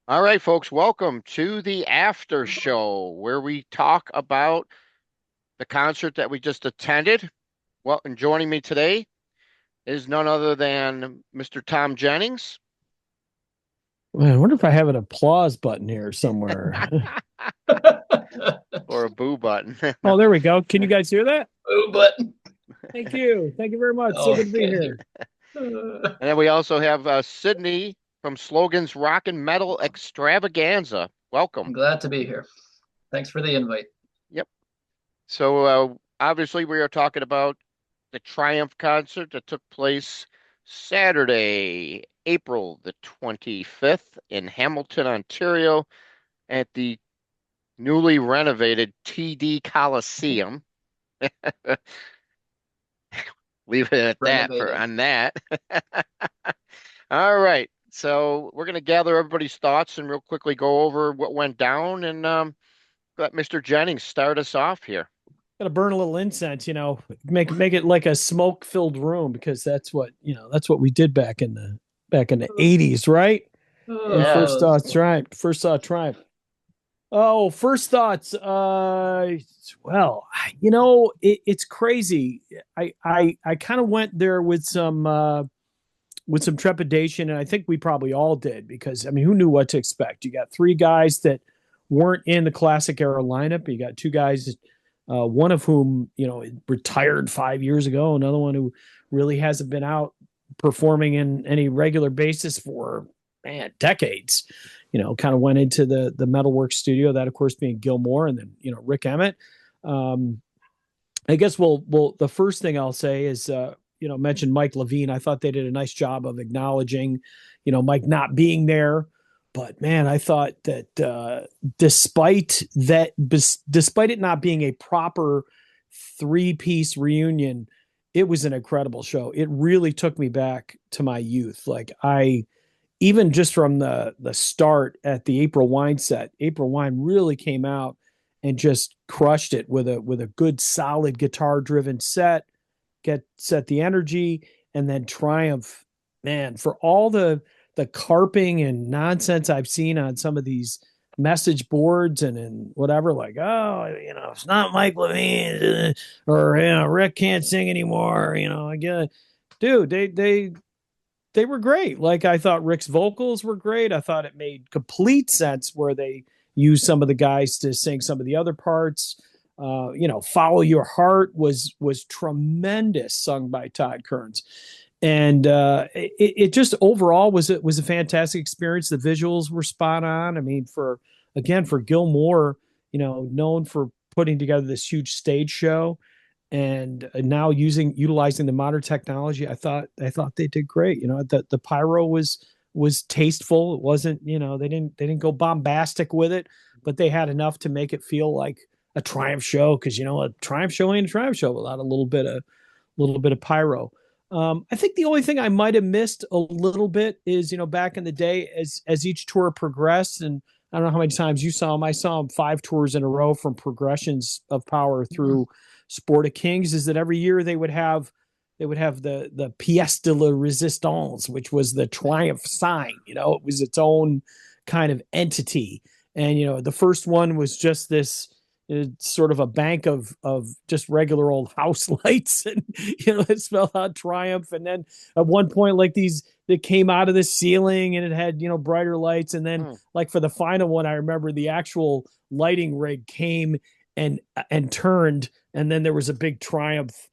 All right, folks, welcome to the after show where we talk about the concert that we just attended. Well, and joining me today is none other than Mr. Thom Jennings Man, I wonder if I have an applause button here somewhere. or a boo button. No. Oh, there we go. Can you guys hear that? Oh, but Thank you. Thank you very much. So good to be okay. here. And then we also have Sidney from Slogan's Rock and Metal Extravaganza. Welcome. I'm glad to be here. Thanks for the invite. Yep. So obviously we are talking about the Triumph concert that took place Saturday, April the 25th in Hamilton, Ontario at the newly renovated TD Coliseum. Leave it at that for Renovated. on that. All right. So we're going to gather everybody's thoughts and real quickly go over what went down and let Mr. Jennings start us off here. Got to burn a little incense, make it like a smoke-filled room because that's what we did back in the 80s, right? When first Yes. Oh, saw Triumph, first saw Triumph. Oh, first thoughts. Well, it's crazy. I kind of went there with some trepidation, and I think we probably all did because I mean, who knew what to expect? You got three guys that weren't in the classic era lineup. You got two guys, one of whom retired 5 years ago, another one who really hasn't been out performing in any regular basis for decades. Kind of went into the metalwork studio. That, of course, being Gilmore, and then Rick Emmett. Um, I guess the first thing I'll say is mentioned Mike Levine. I thought they did a nice job of acknowledging Mike not being there. But man, I thought that despite it not being a proper three-piece reunion, it was an incredible show. It really took me back to my youth. Like I even just from the start at the April Wine set, April Wine really came out and just crushed it with a good solid guitar driven set the energy, and then Triumph, man, for all the carping and nonsense I've seen on some of these message boards and whatever, like, oh, it's not Mike Levine, or Rick can't sing anymore, I get it. Dude, they were great. Like I thought Rick's vocals were great. I thought it made complete sense where they used some of the guys to sing some of the other parts. Follow Your Heart was tremendous, sung by Todd Kearns. And it just overall was a fantastic experience. The visuals were spot on. I mean, for Gilmore, known for putting together this huge stage show, and now utilizing the modern technology, I thought they did great. The pyro was tasteful. It wasn't, they didn't go bombastic with it, but they had enough to make it feel like a Triumph show, because a Triumph show ain't a Triumph show without a little bit of pyro. I think the only thing I might have missed a little bit is, back in the day, as each tour progressed, and I don't know how many times you saw them. I saw them 5 tours in a row, from Progressions of Power through Sport of Kings. Is that every year they would have the pièce de la résistance, which was the Triumph sign. It was its own kind of entity. And the first one was just this sort of a bank of just regular old house lights, and it spelled out Triumph. And then at one point, like, these that came out of the ceiling, and it had brighter lights. And then, Hmm. like, for the final one, I remember the actual lighting rig came and turned, and then there was a big Triumph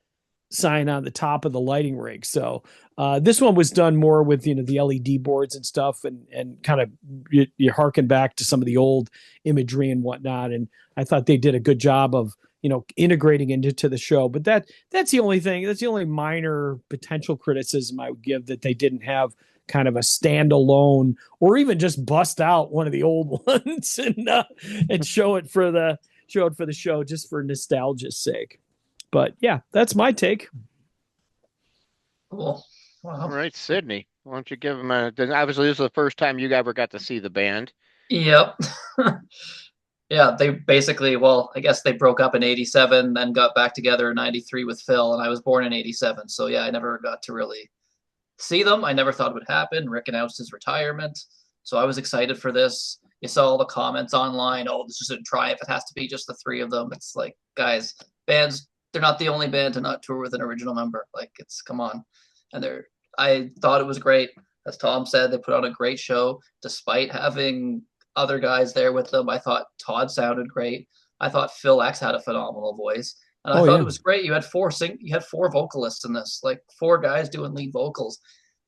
sign on the top of the lighting rig. So this one was done more with the LED boards and stuff, and kind of you harken back to some of the old imagery and whatnot. And I thought they did a good job of integrating into the show. But that's the only thing. That's the only minor potential criticism I would give, that they didn't have kind of a standalone, or even just bust out one of the old ones and show it for the show, just for nostalgia's sake. But yeah, that's my take. cool. All Wow. right, Sydney. Why don't you give him a? Then obviously, this is the first time you ever got to see the band. Yep. Yeah, they basically, well, I guess they broke up in 87, then got back together in 93 with Phil, and I was born in 87. So yeah, I never got to really see them. I never thought it would happen. Rick announced his retirement. So I was excited for this. You saw all the comments online. Oh, this is a triumph. It has to be just the three of them. It's like, guys, bands, they're not the only band to not tour with an original member. Like, it's come on. And I thought it was great. As Thom said, they put on a great show despite having other guys there with them. I thought Todd sounded great. I thought Phil X had a phenomenal voice. And I Oh thought yeah. it was great. You had four vocalists in this, like four guys doing lead vocals.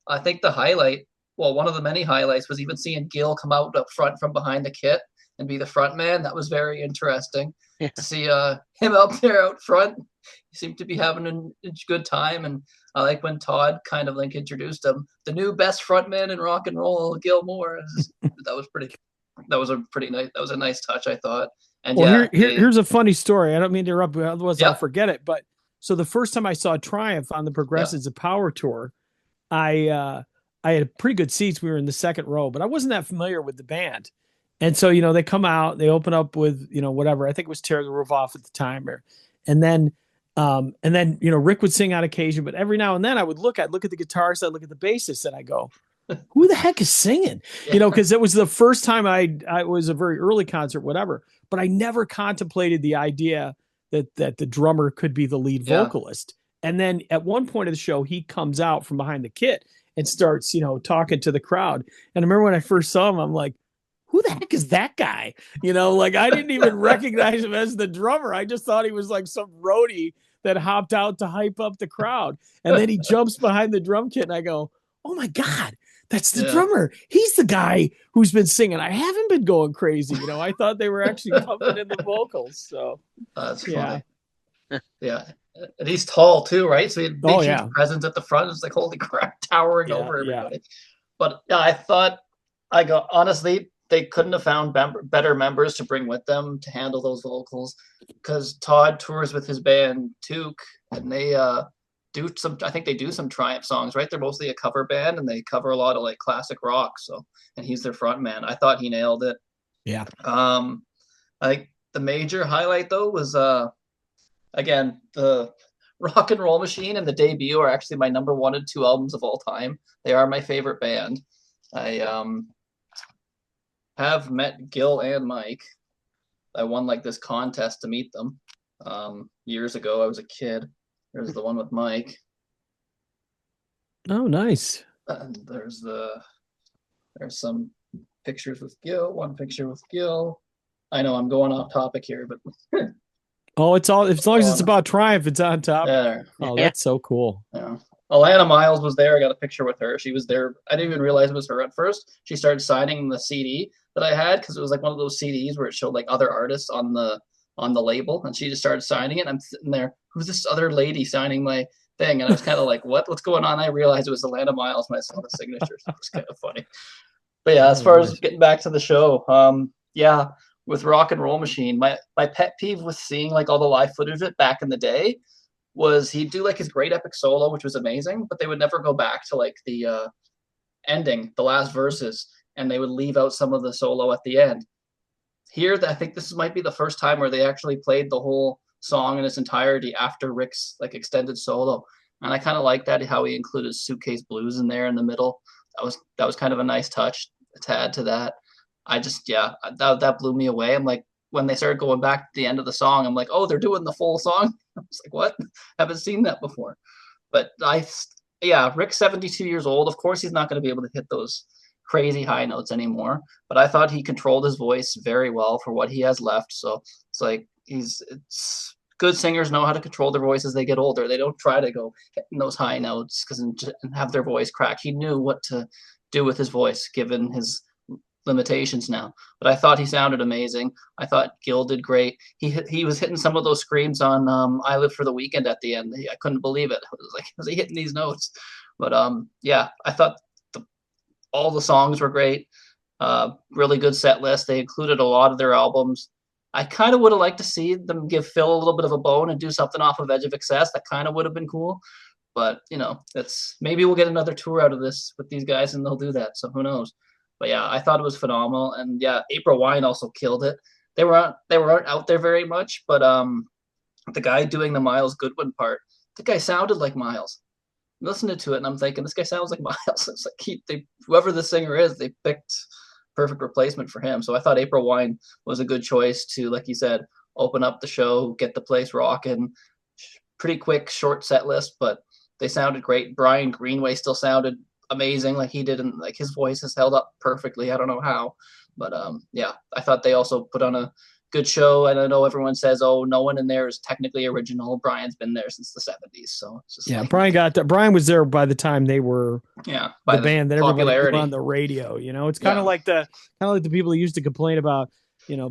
I think the highlight, well, one of the many highlights was even seeing Gil come out up front from behind the kit and be the front man. That was very interesting Yeah. to see him out there out front. He seemed to be having a good time, and I like when Todd kind of like introduced him, the new best frontman in rock and roll, Gil Moore. That was pretty. That was a pretty nice. That was a nice touch, I thought. And Well, yeah, here's a funny story. I don't mean to interrupt, but otherwise I'll yeah, forget it. But so the first time I saw Triumph on the yeah, Progressives of Power tour, I had pretty good seats. We were in the second row, but I wasn't that familiar with the band. And so, they come out, they open up with, whatever. I think it was Tear the Roof Off at the time, and then Rick would sing on occasion, but every now and then I'd look at the guitarist, I'd look at the bassist, and I go, who the heck is singing? yeah, Because it was the first time I was a very early concert, whatever. But I never contemplated the idea that the drummer could be the lead yeah, vocalist. And then at one point of the show, he comes out from behind the kit and starts, talking to the crowd. And I remember when I first saw him, I'm like, who the heck is that guy? Like I didn't even recognize him as the drummer. I just thought he was like some roadie that hopped out to hype up the crowd. And then he jumps behind the drum kit and I go, oh my God, that's the yeah. drummer. He's the guy who's been singing. I haven't been going crazy. I thought they were actually pumping in the vocals. So That's yeah. funny. Yeah, and he's tall too, right? So he had a big, Oh huge yeah. presence at the front. It's like holy crap, towering Yeah. over Yeah. everybody. But yeah, I thought honestly, they couldn't have found better members to bring with them to handle those vocals, because Todd tours with his band Took, and they do some. I think they do some Triumph songs, right? They're mostly a cover band, and they cover a lot of like classic rock. So, and he's their front man. I thought he nailed it. Yeah. I think the major highlight though was again, the Rock and Roll Machine and the debut are actually my number one and two albums of all time. They are my favorite band. I have met Gil and Mike. I won like this contest to meet them years ago. I was a kid. There's the one with Mike. Oh, nice. And there's some pictures with Gil. One picture with Gil. I know I'm going off topic here, but Oh, it's all as long as it's about Triumph, it's on topic. there. Oh, Yeah. that's so cool. Yeah. Alana Miles was there. I got a picture with her. She was there. I didn't even realize it was her at first. She started signing the CD that I had because it was like one of those CDs where it showed like other artists on the label, and she just started signing it. And I'm sitting there, who's this other lady signing my thing? And I was kind of like, what's going on? I realized it was Alana Miles when I saw the signatures. It was kind of funny. But yeah, as Oh, far as nice. getting back to the show, yeah, with Rock and Roll Machine, my pet peeve with seeing like all the live footage of it back in the day was he'd do like his great epic solo, which was amazing, but they would never go back to like the ending, the last verses, and they would leave out some of the solo at the end. Here, I think this might be the first time where they actually played the whole song in its entirety after Rick's like extended solo, and I kind of like that how he included Suitcase Blues in there in the middle. That was kind of a nice touch to add to that. I just that blew me away. I'm like, when they started going back to the end of the song, I'm like, oh, they're doing the full song. I was like, what? Haven't seen that before. But yeah, Rick's 72 years old. Of course, he's not going to be able to hit those crazy high notes anymore. But I thought he controlled his voice very well for what he has left. So it's like it's good singers know how to control their voice as they get older. They don't try to go hitting those high notes and have their voice crack. He knew what to do with his voice given his limitations now. But I thought he sounded amazing. I thought Gil did great. He was hitting some of those screams on "I Live for the Weekend" at the end. I couldn't believe it. I was like, was he hitting these notes? But yeah, I thought all the songs were great. Really good set list. They included a lot of their albums. I kind of would have liked to see them give Phil a little bit of a bone and do something off of Edge of Excess. That kind of would have been cool. But that's maybe we'll get another tour out of this with these guys, and they'll do that. So who knows? But yeah, I thought it was phenomenal, and yeah, April Wine also killed it. They weren't out there very much, but the guy doing the Miles Goodwin part, the guy sounded like Miles. I'm listening to it, and I'm thinking this guy sounds like Miles. It's like whoever the singer is, they picked perfect replacement for him. So I thought April Wine was a good choice to, like you said, open up the show, get the place rocking. Pretty quick, short set list, but they sounded great. Brian Greenway still sounded amazing, like he didn't like his voice has held up perfectly. I don't know how, but yeah, I thought they also put on a good show. And I know everyone says, "Oh, no one in there is technically original." Brian's been there since the '70s, so it's just Yeah, like, Brian was there by the time they were yeah, the by the band that everybody knew on popularity, the radio. You know, it's yeah, kind of like the people who used to complain about,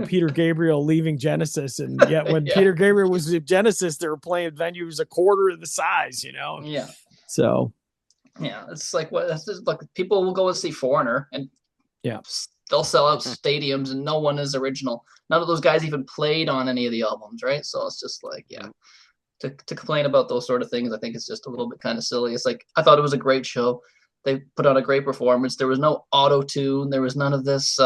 Peter Gabriel leaving Genesis, and yet when yeah, Peter Gabriel was at Genesis, they were playing venues a quarter of the size. yeah, So yeah. It's like what this is like. People will go and see Foreigner, and yeah, they'll sell out stadiums, and no one is original. None of those guys even played on any of the albums, right? So it's just like, yeah, to complain about those sort of things, I think it's just a little bit kind of silly. It's like I thought it was a great show. They put on a great performance. There was no auto tune. There was none of this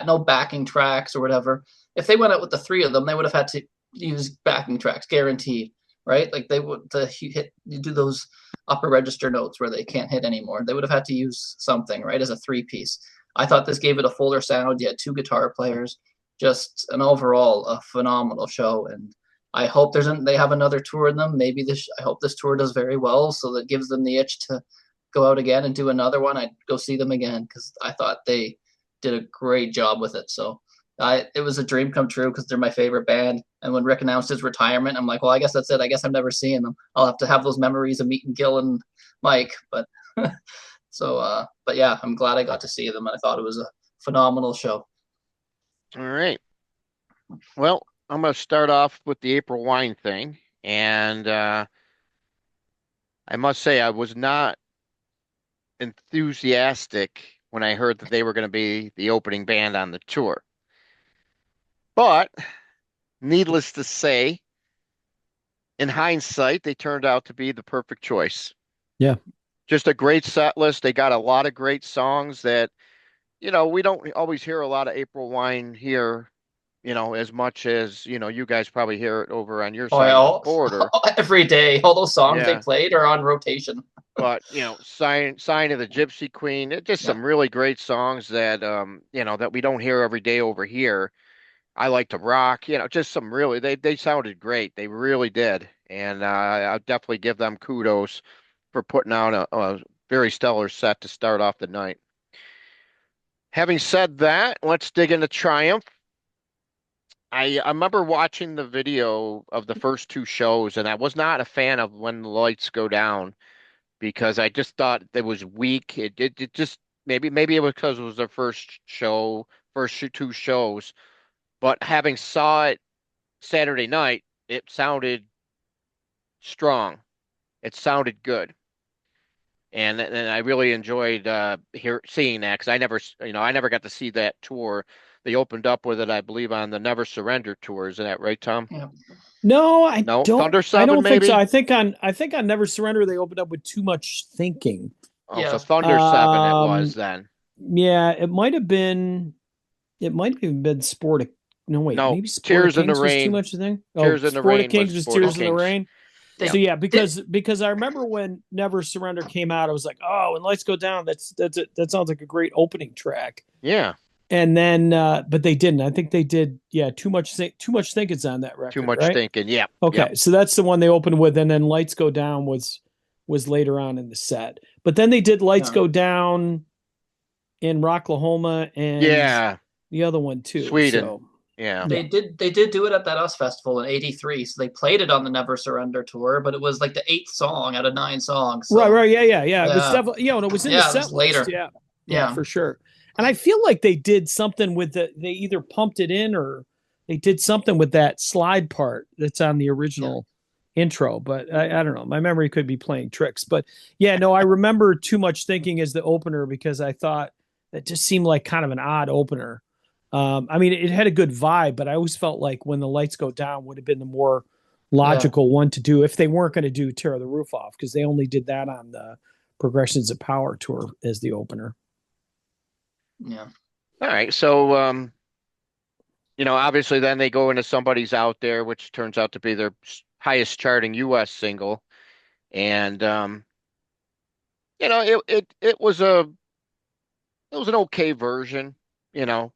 no backing tracks or whatever. If they went out with the three of them, they would have had to use backing tracks, guaranteed, right? Like they would to hit you do those upper register notes where they can't hit anymore. They would have had to use something, right, as a three piece. I thought this gave it a fuller sound. You had two guitar players, just an overall a phenomenal show. And I hope they have another tour in them. Maybe I hope this tour does very well, so that gives them the itch to go out again and do another one. I'd go see them again because I thought they did a great job with it. So it was a dream come true because they're my favorite band. And when Rick announced his retirement, I'm like, well, I guess that's it. I guess I'm never seeing them. I'll have to have those memories of meeting Gil and Mike. But but yeah, I'm glad I got to see them. And I thought it was a phenomenal show. All right. Well, I'm going to start off with the April Wine thing. And I must say, I was not enthusiastic when I heard that they were going to be the opening band on the tour. But needless to say, in hindsight, they turned out to be the perfect choice. yeah, Just a great set list. They got a lot of great songs that, we don't always hear a lot of April Wine here, as much as, you guys probably hear it over on your Oh, side of the yeah, border. every day, all those songs they Yeah. played are on rotation. But, Sign of the Gypsy Queen, just Yeah, some really great songs that, that we don't hear every day over here. I Like to Rock, just some really, they sounded great. They really did. And I'll definitely give them kudos for putting out a very stellar set to start off the night. Having said that, let's dig into Triumph. I remember watching the video of the first two shows, and I was not a fan of When the Lights Go Down because I just thought it was weak. It just maybe it was because it was their first show, two shows. But having saw it Saturday night, it sounded strong. It sounded good. And I really enjoyed seeing that because I never got to see that tour. They opened up with it, I believe, on the Never Surrender tour. Isn't that right, Tom? yeah, no, No, Thunder I Seven, don't think so. maybe. I think on Never Surrender they opened up with Too Much Thinking. Oh, so yeah. Thunder Seven it was Um, then. yeah, it might have even been Sport. No, wait, No, maybe Sport of Tears in the Kings was Too Rain. Much thing. Oh, Tears in the Sport of Rain was Kings was Sport of Tears in the Kings. Rain. They So Yeah, yeah, did. because I remember when Never Surrender came out, I was like, oh, when Lights Go Down, that sounds like a great opening track. yeah. And then, but they didn't. I think they did. Yeah, Too Much Thinking's on that Too record, much right? thinking. Yep, yep. Okay, so that's the one they opened with, and then Lights Go Down was later on in the set. But then they did Lights Yeah. Go Down in Rocklahoma and Yeah, the other one too. Sweden. So Yeah, yeah, They did do it at that US Festival in '83. So they played it on the Never Surrender tour, but it was like the eighth song out of nine songs. So right, yeah. It was yeah, definitely and it was in the yeah, it was set list. later. Yeah, Yeah, for sure. And I feel like they did something with they either pumped it in or they did something with that slide part that's on the yeah, original intro. But I don't know. My memory could be playing tricks. But yeah, no, I remember Too Much Thinking as the opener because I thought that just seemed like kind of an odd opener. I mean, it had a good vibe, but I always felt like When the Lights Go Down would have been the more yeah, logical one to do if they weren't going to do Tear the Roof Off because they only did that on the Progressions of Power tour as the opener. yeah, all right. So, obviously then they go into Somebody's Out There, which turns out to be their highest charting US single. And it was a It was an okay version, you know.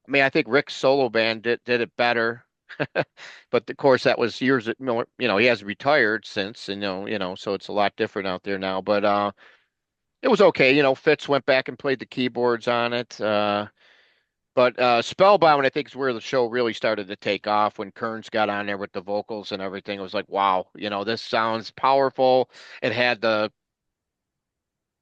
I mean, I think Rick's solo band did it better. But of course, that was years, he has retired since, and so it's a lot different out there now. But it was okay. Fitz went back and played the keyboards on it. But Spellbound, I think, is where the show really started to take off when Kearns got on there with the vocals and everything. It was like, wow, this sounds powerful. It had the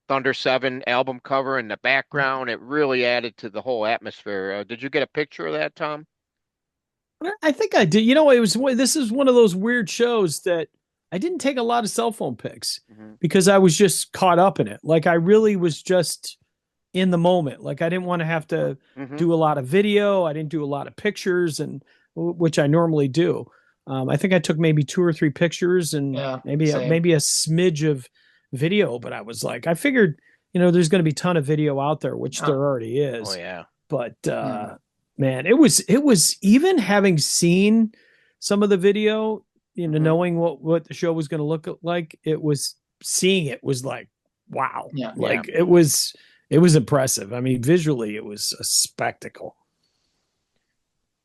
Thunder 7 album cover in the background. It really added to the whole atmosphere. Did you get a picture of that, Tom? I think I did. This is one of those weird shows that I didn't take a lot of cell phone pics Hmm. because I was just caught up in it. Like I really was just in the moment. Like I didn't want to have to Hmm. do a lot of video. I didn't do a lot of pictures, and which I normally do. I think I took maybe two or three pictures and Yeah, maybe same. maybe a smidge of video. But I was like, I figured, there's going to be a ton of video out there, which Yeah. there already Oh is. yeah. But Mm. man, it was even having seen some of the video, Hmm. knowing what the show was going to look like. It was seeing it was like, wow, Yeah. Yeah. like it was impressive. I mean, visually, it was a spectacle.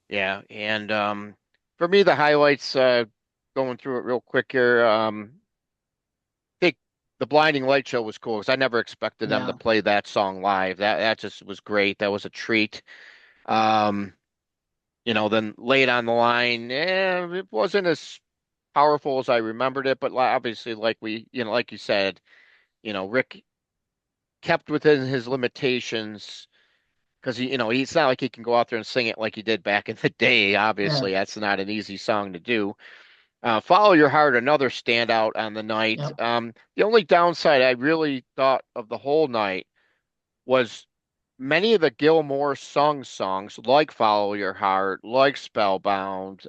Yeah. And for me, the highlights, going through it real quick here, I think the Blinding Light show was cool because I never expected them to Yeah. play that song live. That just was great. That was a treat. Um, then late on the line, it wasn't as powerful as I remembered it, but obviously, like you said, Rick kept within his limitations because he's not like he can go out there and sing it like he did back in the day. Yeah. Obviously, that's not an easy song to do. Follow Your Heart, another standout on the night. Yeah. The only downside I really thought of the whole night was many of the Gilmore sung songs, like Follow Your Heart, like Spellbound.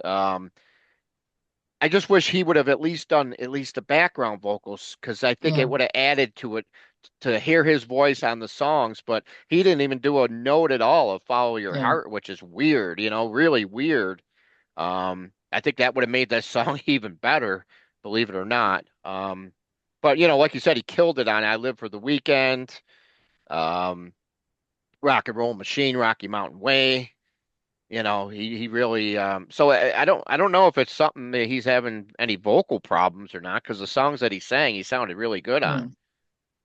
I just wish he would have at least done at least the background vocals because I think it Yeah. would have added to it to hear his voice on the songs, but he didn't even do a note at all of Follow Your Yeah. Heart, which is weird, really weird. I think that would have made that song even better, believe it or not. But like you said, he killed it on I Live for the Weekend, um, Rock and Roll Machine, Rocky Mountain Way. He really so I don't know if it's something that he's having any vocal problems or not because the songs that he sang he sounded really good on. Mm.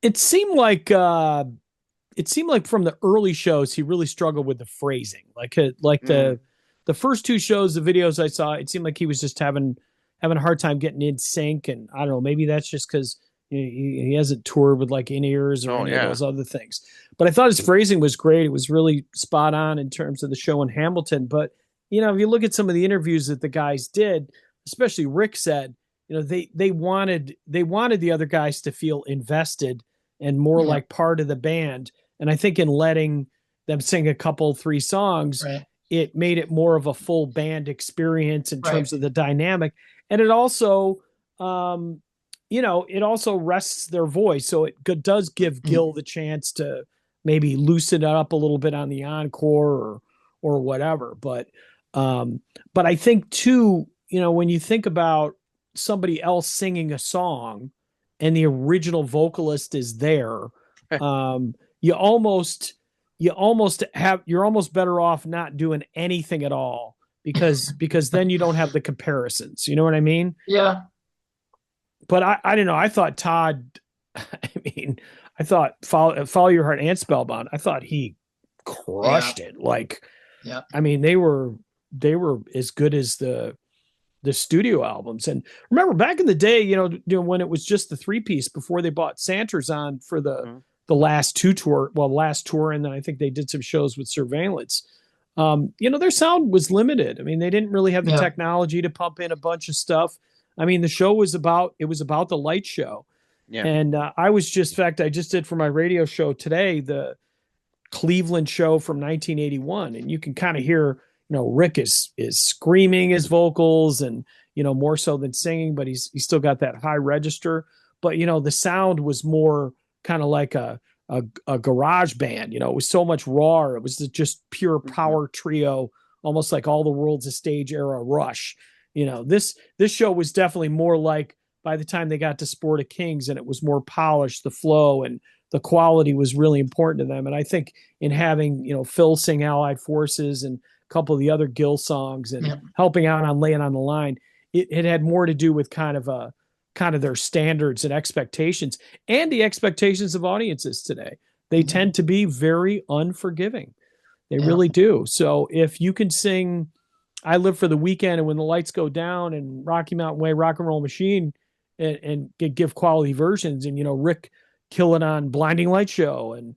It seemed like from the early shows he really struggled with the phrasing. Like Mm. the first two shows, the videos I saw, it seemed like he was just having a hard time getting in sync. And I don't know, maybe that's just because he hasn't toured with like in ears or Oh any of yeah. those other things. But I thought his phrasing was great. It was really spot on in terms of the show in Hamilton. But if you look at some of the interviews that the guys did, especially Rick said, they wanted the other guys to feel invested and more Yeah. like part of the band. And I think in letting them sing a couple, three songs, Right. it made it more of a full band experience in Right. terms of the dynamic. And it also, it also rests their voice. So it does give Mm. Gil the chance to maybe loosen it up a little bit on the encore or whatever. But I think too, when you think about somebody else singing a song and the original vocalist is there, um, you almost you're almost better off not doing anything at all because then you don't have the comparisons. You know what I mean? Yeah. But I don't know. I thought Todd. I mean, I thought follow your heart and Spellbound. I thought he Yeah. crushed it. Like, Yeah. I mean, they were as good as the studio albums. And remember back in the day, when it was just the three piece before they bought Santers on for Mhm. the last tour, and then I think they did some shows with Surveillance. Their sound was limited. I mean, they didn't really have the Yeah. technology to pump in a bunch of stuff. I mean, the show was about the light show. Yeah. And in fact, I just did for my radio show today, the Cleveland show from 1981, and you can kind of hear, Rick is screaming his vocals, and more so than singing, but he's still got that high register. But the sound was more kind of like a garage band. It was so much raw. It was just pure Mhm. power trio, almost like All the World's a Stage era Rush. This show was definitely more like by the time they got to Sport of Kings, and it was more polished, the flow and the quality was really important to them. And I think in having, Phil sing Allied Forces and a couple of the other Gill songs and Yeah. helping out on Laying on the Line, it had more to do with kind of their standards and expectations and the expectations of audiences today. They tend to be very unforgiving. They Yeah. really do. So if you can sing I Live for the Weekend and When the Lights Go Down and Rocky Mountain Way, Rock and Roll Machine, and give quality versions, and Rick killing on Blinding Light Show, and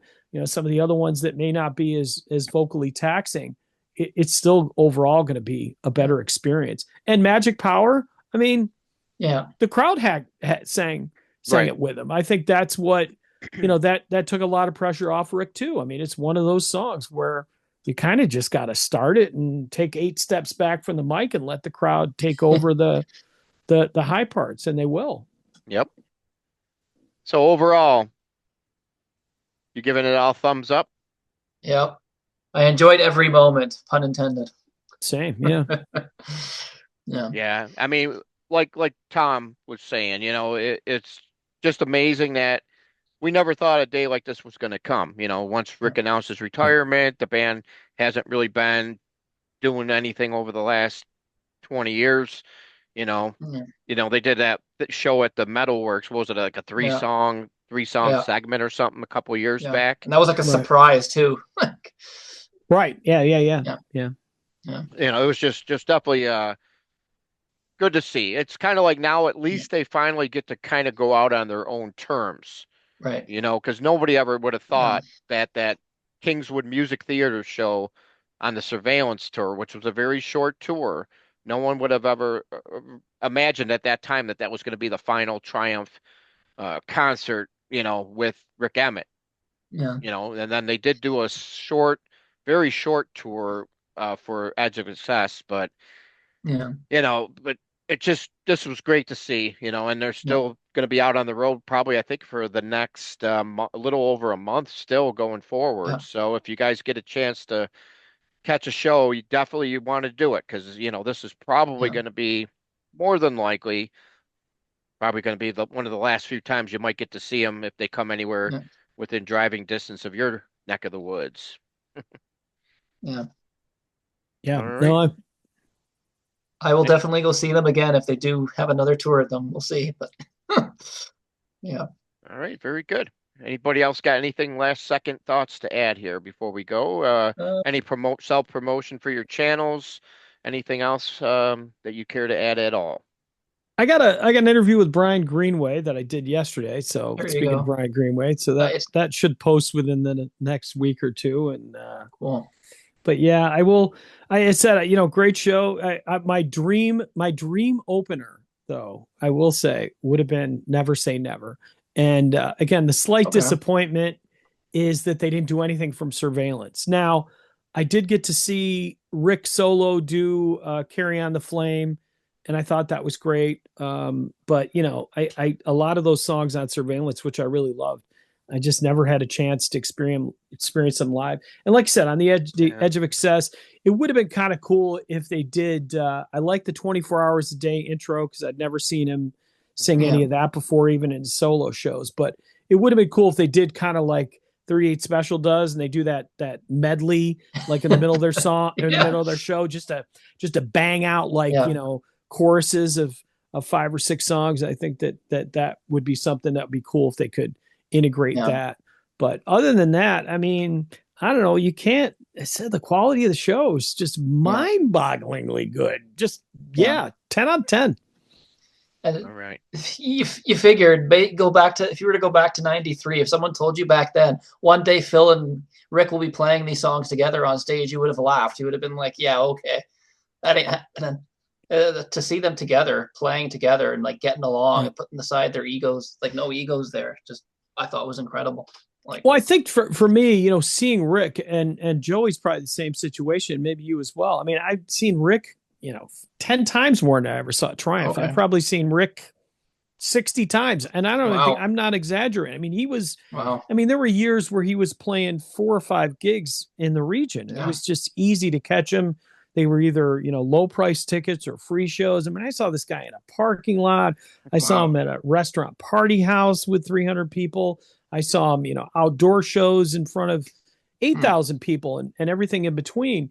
some of the other ones that may not be as vocally taxing, it's still overall going to be a better experience. And Magic Power, I mean, Yeah. the crowd sang Right. it with him. I think that's what that took a lot of pressure off Rick too. I mean, it's one of those songs where you kind of just got to start it and take 8 steps back from the mic and let the crowd take over the high parts, and they will. Yep. So overall, you giving it all thumbs up? Yep. I enjoyed every moment, pun intended. Same, yeah. Yeah. Yeah. I mean, like Tom was saying, it's just amazing that we never thought a day like this was going to come. Once Rick announced his retirement, the band hasn't really been doing anything over the last 20 years. You know, Yeah. they did that show at the Metalworks. What was it, like a Yeah. three song Yeah. segment or something a couple of years Yeah. back? And that was like a Right. surprise too. Right. Yeah. Yeah. Yeah. Yeah. It was just definitely good to see. It's kind of like now at Yeah. least they finally get to kind of go out on their own terms. Right. Because nobody ever would have Yeah. thought that Kingswood Music Theater show on the Surveillance tour, which was a very short tour, no one would have ever imagined at that time that was going to be the final Triumph concert, with Rick Emmett, Yeah. and then they did do a very short tour for Edge of Success, but Yeah. but this was great to see, and they're Yeah. still going to be out on the road probably, I think, for the next a little over a month still going forward. Yeah. So if you guys get a chance to catch a show, you want to do it because, this is probably Yeah. going to be more than likely probably going to be one of the last few times you might get to see them if they come anywhere Yeah. within driving distance of your neck of the woods. Yeah. Yeah. All right. No, I will Any, definitely go see them again if they do have another tour of them. We'll see. But yeah. all right. Very good. Anybody else got anything last second thoughts to add here before we go? Uh, Any self promotion for your channels? Anything else that you care to add at all? I got an interview with Brian Greenway that I did yesterday. So there you speaking of go. Brian Greenway, so Nice. that should post within the next week or two. And Cool. but yeah, I will. I said, great show. My dream opener, though, I will say, would have been Never Say Never. And again, the slight Okay. disappointment is that they didn't do anything from Surveillance. Now, I did get to see Rick Solo do Carry on the Flame, and I thought that was great. But I a lot of those songs on Surveillance, which I really loved, I just never had a chance to experience them live. And like I said, on the Yeah. edge of excess, it would have been kind of cool if they did. I like the 24 hours a day intro because I'd never seen him sing Yeah. any of that before, even in solo shows. But it would have been cool if they did kind of like 38 Special does, and they do that medley like in the middle of their song, in the middle of their show, just to bang out like Yeah. choruses of 5 or 6 songs. I think that would be something that would be cool if they could integrate Yeah. that. But other than that, I mean, I don't know. You can't. I said the quality of the show is just mind-bogglingly good. Just Yeah. 10 out of 10. All And right. you figured go back to if you were to go back to '93, if someone told you back then one day Phil and Rick will be playing these songs together on stage, you would have laughed. You would have been like, "Yeah, okay, that ain't happening." To see them together, playing together, and like getting along Yeah. and putting aside their egos, like no egos there, just I thought was incredible. Like, Well, I think for me, seeing Rick and Joey's probably the same situation, maybe you as well. I mean, I've seen Rick, 10 times more than I ever saw Triumph. okay, I've probably seen Rick 60 times. And I don't think wow, I'm not exaggerating. I mean, wow, there were years where he was playing 4 or 5 gigs in the region. It yeah, was just easy to catch him. They were either, low price tickets or free shows. I mean, I saw this guy in a parking lot. I saw wow, him at a restaurant party house with 300 people. I saw him, outdoor shows in front of Hmm. 8,000 people and everything in between.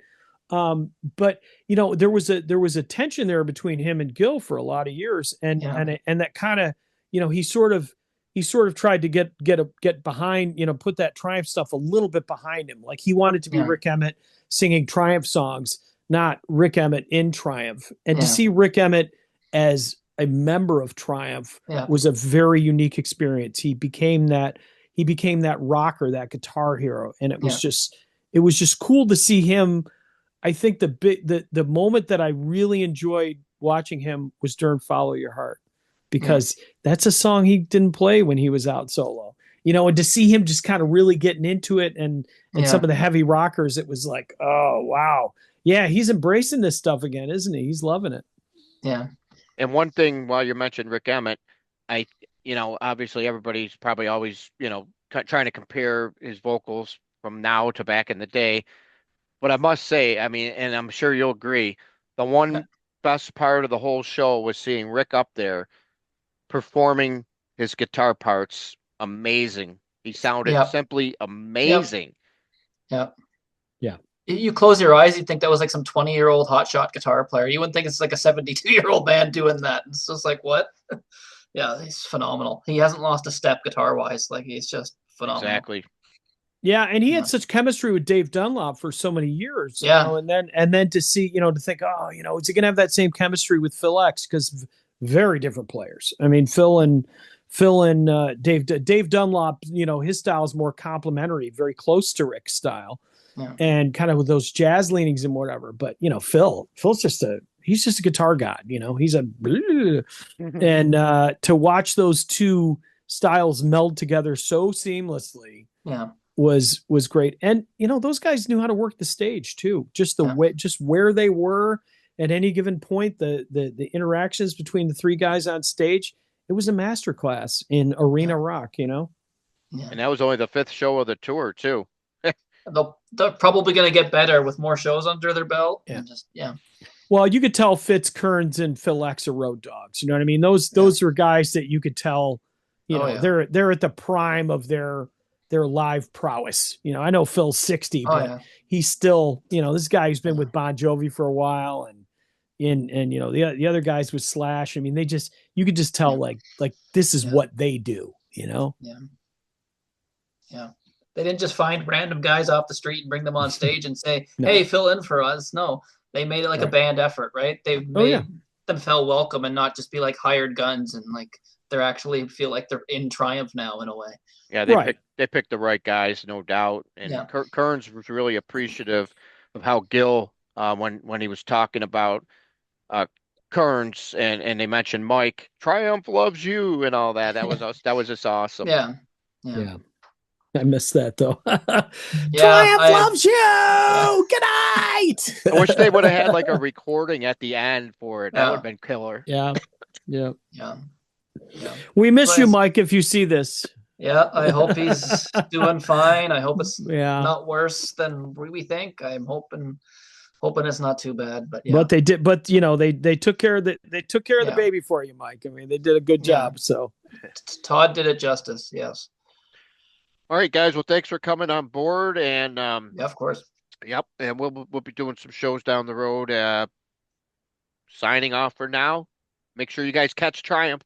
But there was a tension there between him and Gil for a lot of years, Yeah. and that kind of, he sort of tried to get behind, put that Triumph stuff a little bit behind him. Like he wanted to be Yeah. Rick Emmett singing Triumph songs, not Rick Emmett in Triumph. And to Yeah. see Rick Emmett as a member of Triumph Yeah. was a very unique experience. He became that rocker, that guitar hero, and Yeah. it was just cool to see him. I think the moment that I really enjoyed watching him was during Follow Your Heart, Yeah. because that's a song he didn't play when he was out solo. And to see him just kind of really getting into it, and some Yeah. of the heavy rockers, it was like, oh wow. Yeah, he's embracing this stuff again, isn't he? He's loving it. Yeah. And one thing, while you mentioned Rick Emmett, I, obviously everybody's probably always, trying to compare his vocals from now to back in the day. But I must say, I mean, and I'm sure you'll agree, the Yeah. one best part of the whole show was seeing Rick up there performing his guitar parts. Amazing. He sounded Yeah. simply Yep. amazing. Yeah. Yeah. You close your eyes, you'd think that was like some 20-year-old hotshot guitar player. You wouldn't think it's like a 72-year-old man doing that. It's just like, what? Yeah, he's phenomenal. He hasn't lost a step guitar wise. Like he's just phenomenal. Exactly. Yeah, and he had Yeah. such chemistry with Dave Dunlop for so many years, Yeah. and then to see, to think, oh, is he gonna have that same chemistry with Phil X? Because very different players. I mean, Phil and Dave Dunlop, his style is more complementary, very close to Rick's style, Yeah. and kind of with those jazz leanings and whatever. But Phil's he's just a guitar god. He's a and to watch those two styles meld together so seamlessly Yeah. was great. And those guys knew how to work the stage too. Just the Yeah. way, just where they were at any given point, the interactions between the three guys on stage, it was a masterclass in Yeah. arena rock. Yeah. And that was only the fifth show of the tour, too. They're probably gonna get better with more shows under their belt. Yeah. And just yeah. Well, you could tell Fitz Kearns and Phil X are road dogs. You know what I mean? Those Yeah. those are guys that you could tell, Oh yeah. they're at the prime of their live prowess. I know Phil's 60, Oh but yeah. he's still, this guy who's been with Bon Jovi for a while, and the other guys with Slash. I mean, you could just tell, Yeah. like this is Yeah. what they do. Yeah. Yeah. They didn't just find random guys off the street and bring them on stage and say, No. "Hey, fill in for us." No, they made it like a Right. band effort, right? They Oh yeah. made them feel welcome and not just be like hired guns and like they're actually feel like they're in Triumph now in a way. Yeah, Right. they picked the right guys, no doubt. And Yeah. Kearns was really appreciative of how Gil, when he was talking about uh, Kearns, and they mentioned Mike, Triumph loves you and all that. That was us. That was just awesome. Yeah. Yeah. Yeah. I missed that though. Yeah. Triumph I loves you. yeah. Good night. I wish they would have had like a recording at the end for it. That would Yeah. have been killer. Yeah. Yeah. Yeah. Yeah. We miss you, But Mike, if you see this. yeah, I hope he's doing fine. I hope it's Yeah. not worse than we think. I'm hoping it's not too bad. But yeah. But they did, but they took care of the Yeah. baby for you, Mike. I mean, they did a good Yeah. job. So Todd did it justice. Yes. All right, guys. Well, thanks for coming on board. And Yeah, of course. yep, and we'll be doing some shows down the road. Signing off for now. Make sure you guys catch Triumph.